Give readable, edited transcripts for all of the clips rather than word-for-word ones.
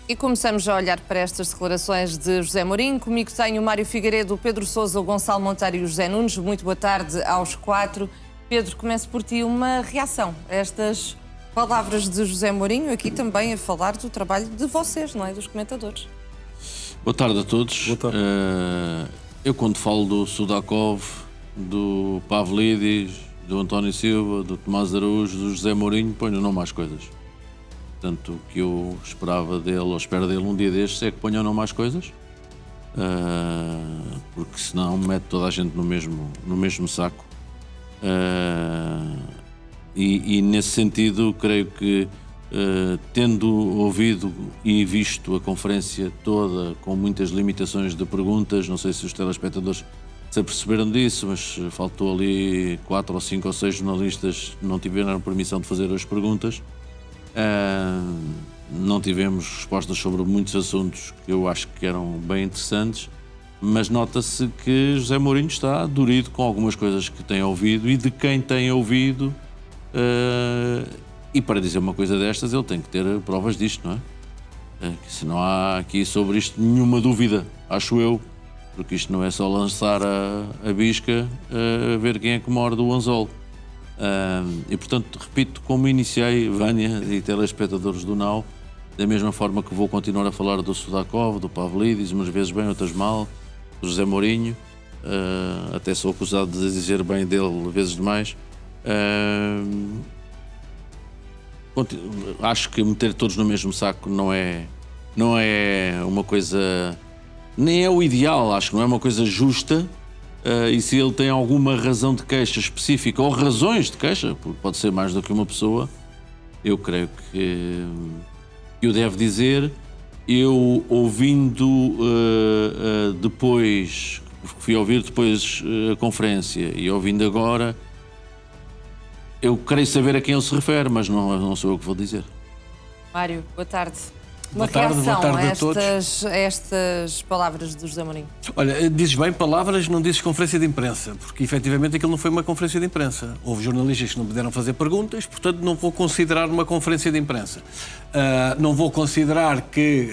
E começamos a olhar para estas declarações de José Mourinho. Comigo tenho o Mário Figueiredo, o Pedro Sousa, o Gonçalo Monteiro e o José Nunes. Muito boa tarde aos quatro. Pedro, começo por ti uma reação a estas palavras de José Mourinho, aqui também a falar do trabalho de vocês, não é? Dos comentadores. Boa tarde a todos. Boa tarde. Eu quando falo do Sudakov, do Pavlidis, do António Silva, do Tomás Araújo, do José Mourinho, ponho não mais coisas. Portanto, o que eu esperava dele, ou espero dele um dia destes, é que ponham não mais coisas, porque senão mete toda a gente no mesmo saco. E nesse sentido, creio que, tendo ouvido e visto a conferência toda com muitas limitações de perguntas, não sei se os telespectadores se aperceberam disso, mas faltou ali 4 ou 5 ou 6 jornalistas que não tiveram permissão de fazer as perguntas. Não tivemos respostas sobre muitos assuntos que eu acho que eram bem interessantes, mas nota-se que José Mourinho está dorido com algumas coisas que tem ouvido e de quem tem ouvido, e para dizer uma coisa destas ele tem que ter provas disto, não é? Se não há aqui sobre isto nenhuma dúvida, acho eu, porque isto não é só lançar a bisca a ver quem é que morde o anzol. E portanto, repito, como iniciei, Vânia e telespectadores do Now, da mesma forma que vou continuar a falar do Sudakov, do Pavlidis, umas vezes bem, outras mal, do José Mourinho, até sou acusado de dizer bem dele vezes demais. Acho que meter todos no mesmo saco não é uma coisa, nem é o ideal, acho que não é uma coisa justa. E se ele tem alguma razão de queixa específica ou razões de queixa, porque pode ser mais do que uma pessoa, eu creio que o deve dizer. Eu ouvindo depois, fui ouvir depois a conferência e ouvindo agora, eu creio saber a quem ele se refere, mas não sou eu que vou dizer. Mário, boa tarde. Uma Boa tarde reação a a estas palavras de José Mourinho. Olha, dizes bem palavras, não dizes conferência de imprensa, porque efetivamente aquilo não foi uma conferência de imprensa. Houve jornalistas que não puderam fazer perguntas, portanto não vou considerar uma conferência de imprensa. Não vou considerar que,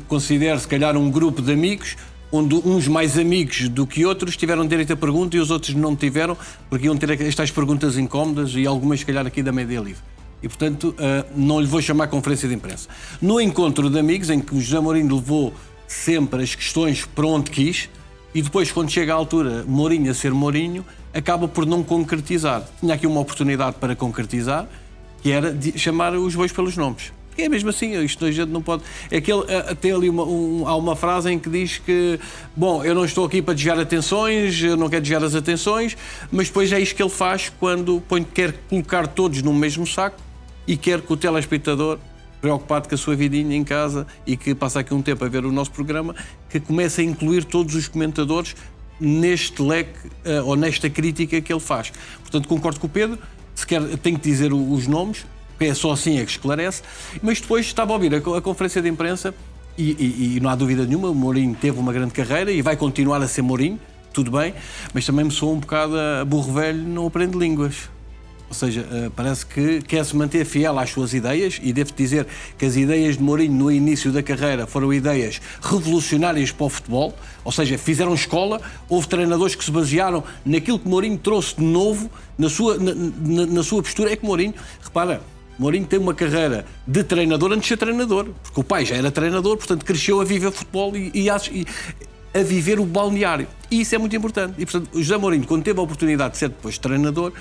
considero se calhar um grupo de amigos, onde uns mais amigos do que outros tiveram direito a pergunta e os outros não tiveram, porque iam ter estas perguntas incómodas e algumas se calhar aqui da Média Livre. E, portanto, não lhe vou chamar conferência de imprensa. No encontro de amigos, em que o José Mourinho levou sempre as questões para onde quis, e depois, quando chega à altura, Mourinho a ser Mourinho, acaba por não concretizar. Tinha aqui uma oportunidade para concretizar, que era de chamar os bois pelos nomes. É mesmo assim, isto a gente não pode... tem ali há uma frase em que diz que, bom, eu não estou aqui para desviar atenções, eu não quero desviar as atenções, mas depois é isto que ele faz quando quer colocar todos no mesmo saco e quer que o telespectador, preocupado com a sua vidinha em casa e que passa aqui um tempo a ver o nosso programa, que comece a incluir todos os comentadores neste leque ou nesta crítica que ele faz. Portanto, concordo com o Pedro, tenho que dizer os nomes, porque é só assim é que esclarece, mas depois estava a ouvir a conferência de imprensa e não há dúvida nenhuma, o Mourinho teve uma grande carreira e vai continuar a ser Mourinho, tudo bem, mas também me soa um bocado a burro velho não aprende línguas. Ou seja, parece que quer se manter fiel às suas ideias, e devo dizer que as ideias de Mourinho no início da carreira foram ideias revolucionárias para o futebol, ou seja, fizeram escola, houve treinadores que se basearam naquilo que Mourinho trouxe de novo, na sua postura. É que Mourinho, repara, Mourinho tem uma carreira de treinador antes de ser treinador, porque o pai já era treinador, portanto cresceu a viver futebol e a viver o balneário. E isso é muito importante. E, portanto, o José Mourinho, quando teve a oportunidade de ser depois treinador,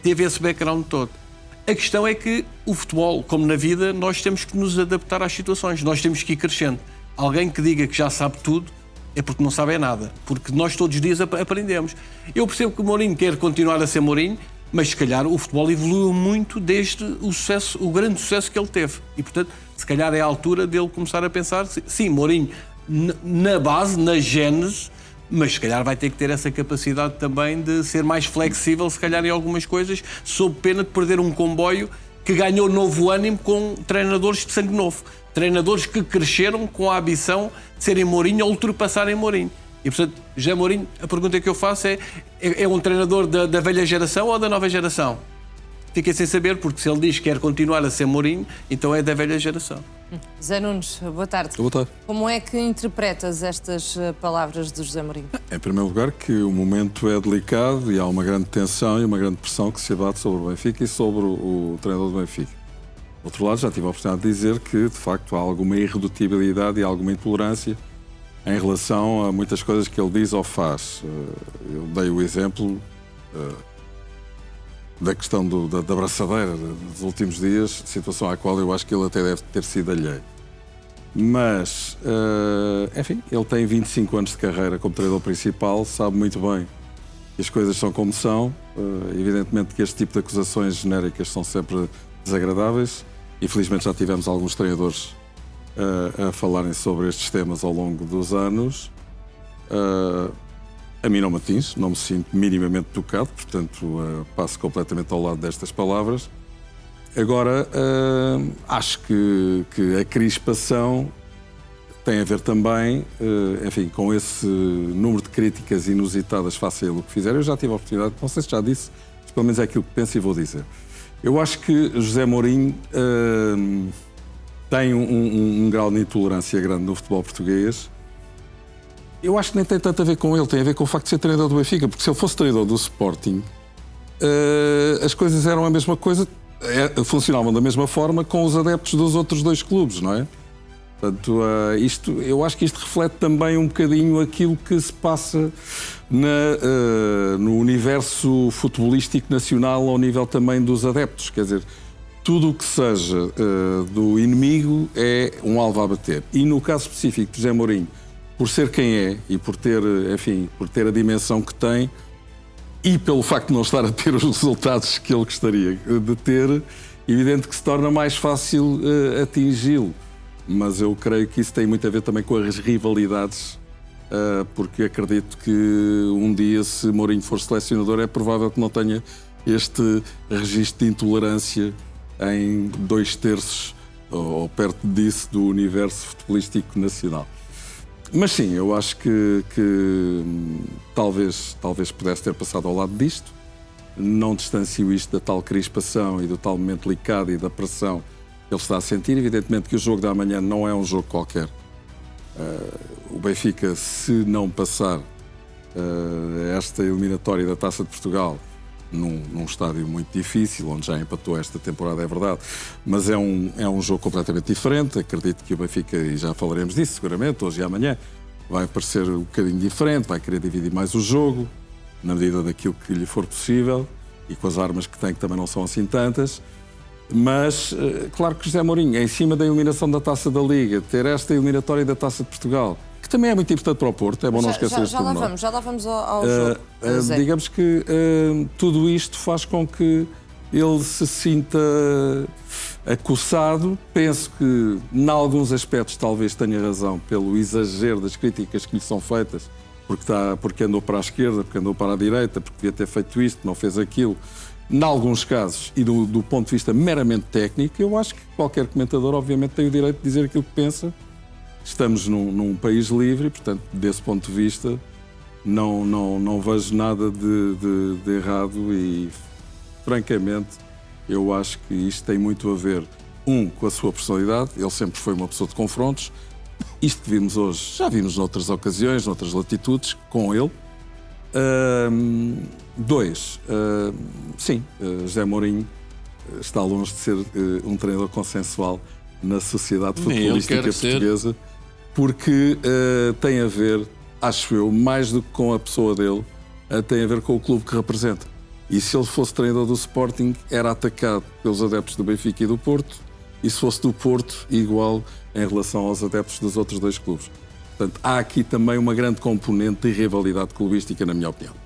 teve esse background todo. A questão é que o futebol, como na vida, nós temos que nos adaptar às situações, nós temos que ir crescendo. Alguém que diga que já sabe tudo é porque não sabe nada, porque nós todos os dias aprendemos. Eu percebo que o Mourinho quer continuar a ser Mourinho, mas se calhar o futebol evoluiu muito desde o grande sucesso que ele teve. E, portanto, se calhar é a altura dele começar a pensar, sim, Mourinho, na base, na gênese, mas se calhar vai ter que ter essa capacidade também de ser mais flexível, se calhar em algumas coisas, sob pena de perder um comboio que ganhou novo ânimo com treinadores de sangue novo. Treinadores que cresceram com a ambição de serem Mourinho ou ultrapassarem Mourinho. E, portanto, José Mourinho, a pergunta que eu faço é um treinador da velha geração ou da nova geração? fiquei sem saber, porque se ele diz que quer continuar a ser Mourinho, então é da velha geração. Zé Nunes, boa tarde. Boa tarde. Como é que interpretas estas palavras de José Mourinho? Em primeiro lugar, que o momento é delicado e há uma grande tensão e uma grande pressão que se abate sobre o Benfica e sobre o treinador do Benfica. Por outro lado, já tive a oportunidade de dizer que, de facto, há alguma irredutibilidade e alguma intolerância em relação a muitas coisas que ele diz ou faz. Eu dei o exemplo da questão da abraçadeira dos últimos dias, situação à qual eu acho que ele até deve ter sido alheio. Mas, enfim, ele tem 25 anos de carreira como treinador principal, sabe muito bem que as coisas são como são. Evidentemente que este tipo de acusações genéricas são sempre desagradáveis. Infelizmente já tivemos alguns treinadores a falarem sobre estes temas ao longo dos anos. A mim não me atinge, não me sinto minimamente tocado, portanto passo completamente ao lado destas palavras. Agora, acho que a crispação tem a ver também, enfim, com esse número de críticas inusitadas face a ele o que fizeram. Eu já tive a oportunidade, não sei se já disse, mas pelo menos é aquilo que penso e vou dizer. Eu acho que José Mourinho tem um grau de intolerância grande no futebol português. Eu acho que nem tem tanto a ver com ele, tem a ver com o facto de ser treinador do Benfica, porque se ele fosse treinador do Sporting, as coisas eram a mesma coisa, funcionavam da mesma forma com os adeptos dos outros dois clubes, não é? Portanto, eu acho que isto reflete também um bocadinho aquilo que se passa no universo futebolístico nacional ao nível também dos adeptos. Quer dizer, tudo o que seja do inimigo é um alvo a bater. E no caso específico de José Mourinho, por ser quem é e por ter, enfim, por ter a dimensão que tem e pelo facto de não estar a ter os resultados que ele gostaria de ter, evidente que se torna mais fácil atingi-lo. Mas eu creio que isso tem muito a ver também com as rivalidades, porque acredito que um dia, se Mourinho for selecionador, é provável que não tenha este registro de intolerância em 2/3 ou perto disso do universo futebolístico nacional. Mas sim, eu acho que talvez pudesse ter passado ao lado disto. Não distancio isto da tal crispação e do tal momento delicado e da pressão que ele está a sentir. Evidentemente que o jogo da manhã não é um jogo qualquer. O Benfica, se não passar esta eliminatória da Taça de Portugal num estádio muito difícil, onde já empatou esta temporada, é verdade, mas é um jogo completamente diferente. Acredito que o Benfica, e já falaremos disso seguramente, hoje e amanhã, vai parecer um bocadinho diferente, vai querer dividir mais o jogo, na medida daquilo que lhe for possível, e com as armas que tem, que também não são assim tantas. Mas, claro que José Mourinho, em cima da eliminação da Taça da Liga, ter esta eliminatória da Taça de Portugal, que também é muito importante para o Porto, é bom não esquecer este pormenor. Já lá vamos ao jogo. Digamos que tudo isto faz com que ele se sinta acossado. Penso que, em alguns aspectos, talvez tenha razão pelo exagero das críticas que lhe são feitas, porque andou para a esquerda, porque andou para a direita, porque devia ter feito isto, não fez aquilo. Em alguns casos, e do ponto de vista meramente técnico, eu acho que qualquer comentador, obviamente, tem o direito de dizer aquilo que pensa. Estamos num país livre, portanto, desse ponto de vista, não vejo nada de errado e, francamente, eu acho que isto tem muito a ver, com a sua personalidade. Ele sempre foi uma pessoa de confrontos. Isto que vimos hoje, já vimos noutras ocasiões, noutras latitudes, com ele. 2, sim, José Mourinho está longe de ser um treinador consensual na sociedade futebolística portuguesa, porque tem a ver, acho eu, mais do que com a pessoa dele, tem a ver com o clube que representa. E se ele fosse treinador do Sporting, era atacado pelos adeptos do Benfica e do Porto, e se fosse do Porto, igual em relação aos adeptos dos outros dois clubes. Portanto, há aqui também uma grande componente de rivalidade clubística, na minha opinião.